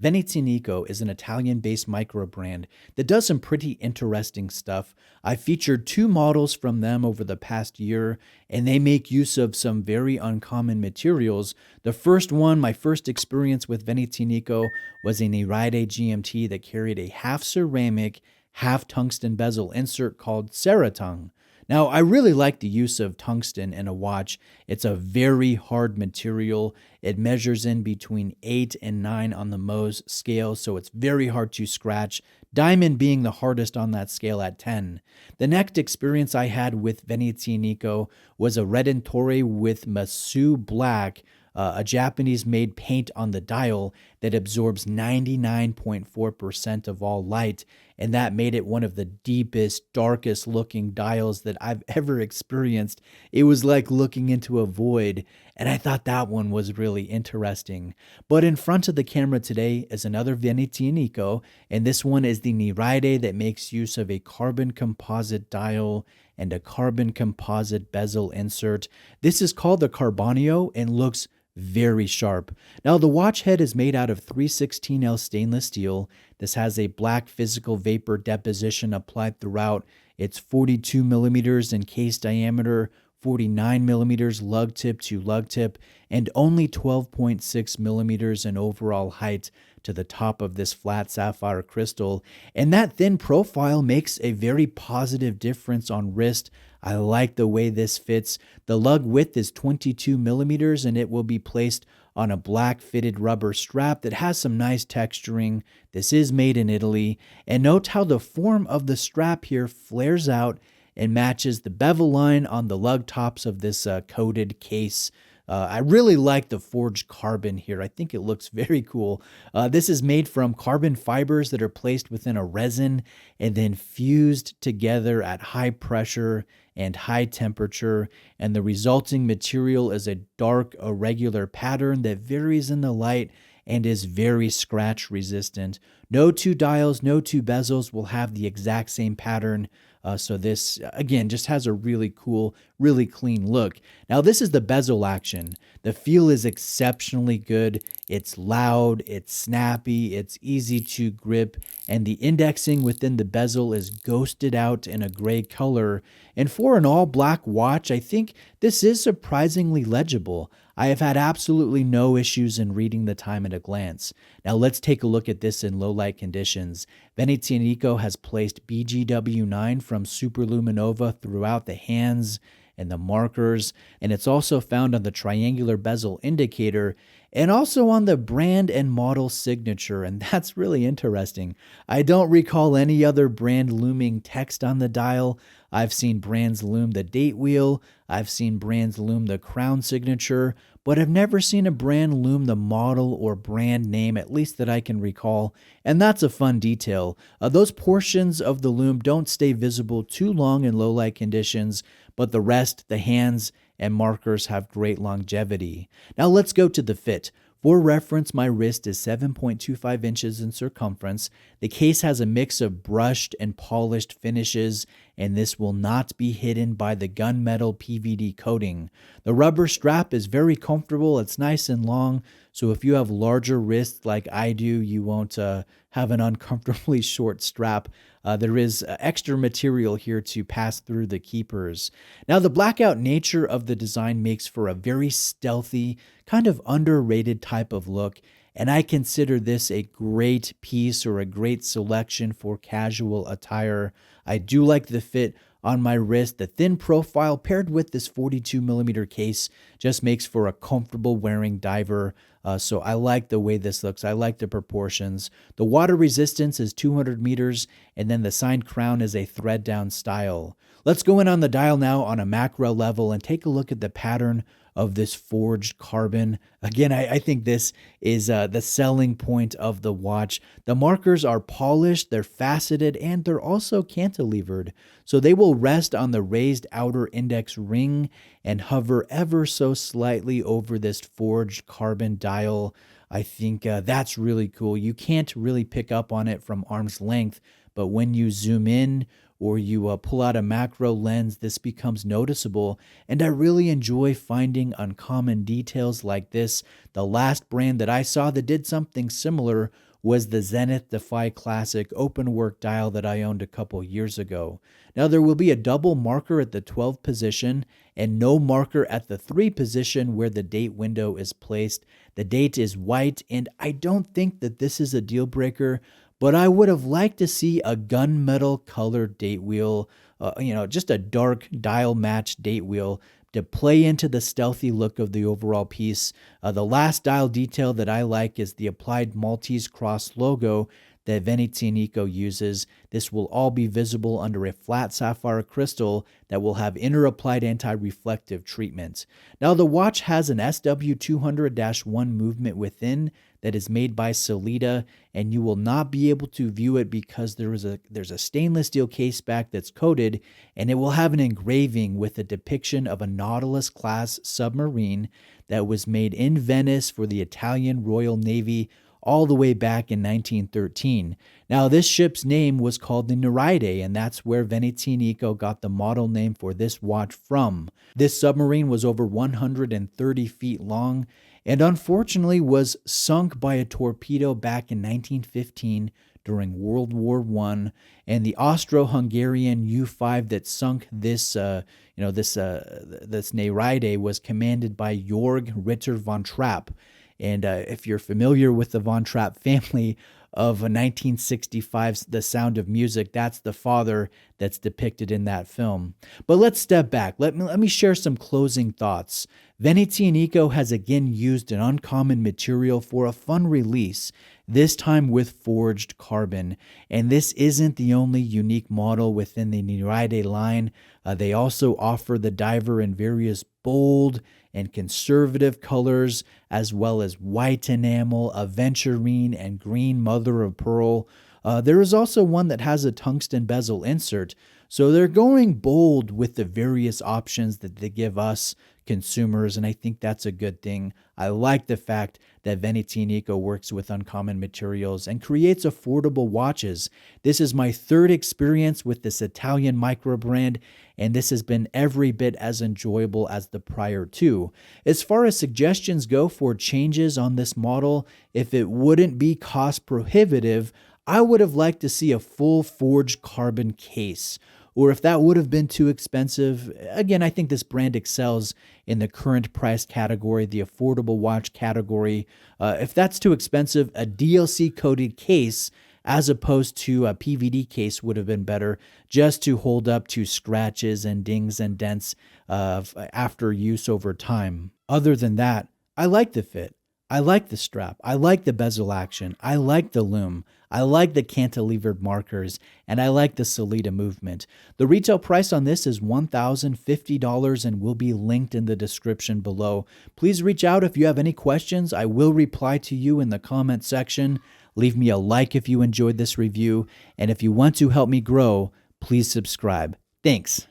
Venezianico is an Italian-based micro brand that does some pretty interesting stuff. I featured two models from them over the past year, and they make use of some very uncommon materials. The first one, my first experience with Venezianico, was a Nereide GMT that carried a half ceramic, half tungsten bezel insert called Ceratung. Now, I really like the use of tungsten in a watch. It's a very hard material. It measures in between 8 and 9 on the Mohs scale, so it's very hard to scratch. Diamond being the hardest on that scale at 10. The next experience I had with Venezianico was a Redentore with Masu Black, a Japanese-made paint on the dial that absorbs 99.4% of all light, and that made it one of the deepest, darkest looking dials that I've ever experienced. It was like looking into a void, and I thought that one was really interesting. But in front of the camera today is another Venezianico, and this one is the Nereide that makes use of a carbon composite dial and a carbon composite bezel insert. This is called the Carbonio and looks very sharp. Now, the watch head is made out of 316L stainless steel. This has a black physical vapor deposition applied throughout. It's 42 millimeters in case diameter, 49 millimeters lug tip to lug tip, and only 12.6 millimeters in overall height to the top of this flat sapphire crystal. And that thin profile makes a very positive difference on wrist. I like the way this fits. The lug width is 22 millimeters, and it will be placed on a black fitted rubber strap that has some nice texturing. This is made in Italy. And note how the form of the strap here flares out and matches the bevel line on the lug tops of this coated case. I really like the forged carbon here. I think it looks very cool. This is made from carbon fibers that are placed within a resin and then fused together at high pressure and high temperature, and the resulting material is a dark, irregular pattern that varies in the light and is very scratch resistant. No two dials, no two bezels will have the exact same pattern. So this, again, just has a really cool, really clean look. Now, this is the bezel action. The feel is exceptionally good. It's loud, it's snappy, it's easy to grip, and the indexing within the bezel is ghosted out in a gray color. And for an all-black watch, I think this is surprisingly legible. I have had absolutely no issues in reading the time at a glance. Now let's take a look at this in low light conditions. Venezianico has placed BGW9 from Superluminova throughout the hands and the markers, and it's also found on the triangular bezel indicator and also on the brand and model signature, and that's really interesting. I don't recall any other brand looming text on the dial. I've seen brands loom the date wheel, I've seen brands loom the crown signature, but I've never seen a brand loom the model or brand name, at least that I can recall, and that's a fun detail. Those portions of the loom don't stay visible too long in low light conditions, but the rest, the hands and markers, have great longevity. Now let's go to the fit. For reference, my wrist is 7.25 inches in circumference. The case has a mix of brushed and polished finishes, and this will not be hidden by the gunmetal PVD coating. The rubber strap is very comfortable. It's nice and long, so if you have larger wrists like I do, you won't have an uncomfortably short strap. There is extra material here to pass through the keepers. Now, the blackout nature of the design makes for a very stealthy, kind of underrated type of look, and I consider this a great piece or a great selection for casual attire. I do like the fit on my wrist. The thin profile paired with this 42 millimeter case just makes for a comfortable wearing diver. So I like the way this looks. I like the proportions. The water resistance is 200 meters, and then the signed crown is a thread down style. Let's go in on the dial now on a macro level and take a look at the pattern of this forged carbon. Again, I think this is the selling point of the watch. The markers are polished, they're faceted, and they're also cantilevered. So they will rest on the raised outer index ring and hover ever so slightly over this forged carbon dial. I think that's really cool. You can't really pick up on it from arm's length, but when you zoom in or you pull out a macro lens, this becomes noticeable, and I really enjoy finding uncommon details like this. The last brand that I saw that did something similar was the Zenith Defy Classic open work dial that I owned a couple years ago. Now there will be a double marker at the 12 position and no marker at the 3 position where the date window is placed. The date is white, and I don't think that this is a deal breaker, but I would have liked to see a gunmetal colored date wheel, just a dark dial match date wheel to play into the stealthy look of the overall piece. The last dial detail that I like is the applied Maltese cross logo that Venezianico uses. This will all be visible under a flat sapphire crystal that will have inner applied anti-reflective treatment. Now the watch has an SW200-1 movement within that is made by Sellita, and you will not be able to view it because there's a stainless steel case back that's coated, and it will have an engraving with a depiction of a Nautilus class submarine that was made in Venice for the Italian Royal Navy all the way back in 1913. Now, this ship's name was called the Nereide, and that's where Venezianico got the model name for this watch from. This submarine was over 130 feet long and unfortunately was sunk by a torpedo back in 1915 during World War I, and the Austro-Hungarian U-5 that sunk this Nereide was commanded by Jorg Ritter von Trapp. And if you're familiar with the Von Trapp family of 1965's The Sound of Music, that's the father that's depicted in that film. But let's step back. Let me share some closing thoughts. Venezianico has again used an uncommon material for a fun release, this time with forged carbon. And this isn't the only unique model within the Nereide line. They also offer the diver in various bold and conservative colors, as well as white enamel, aventurine, and green mother of pearl. There is also one that has a tungsten bezel insert, so they're going bold with the various options that they give us consumers, and I think that's a good thing. I like the fact that Venezianico works with uncommon materials and creates affordable watches. This is my third experience with this Italian micro brand, and this has been every bit as enjoyable as the prior two. As far as suggestions go for changes on this model, if it wouldn't be cost prohibitive, I would have liked to see a full forged carbon case. Or if that would have been too expensive, again, I think this brand excels in the current price category, the affordable watch category. If that's too expensive, a DLC-coated case as opposed to a PVD case would have been better, just to hold up to scratches and dings and dents after use over time. Other than that, I like the fit. I like the strap. I like the bezel action. I like the lume. I like the cantilevered markers, and I like the Sellita movement. The retail price on this is $1,050 and will be linked in the description below. Please reach out if you have any questions. I will reply to you in the comment section. Leave me a like if you enjoyed this review, and if you want to help me grow, please subscribe. Thanks.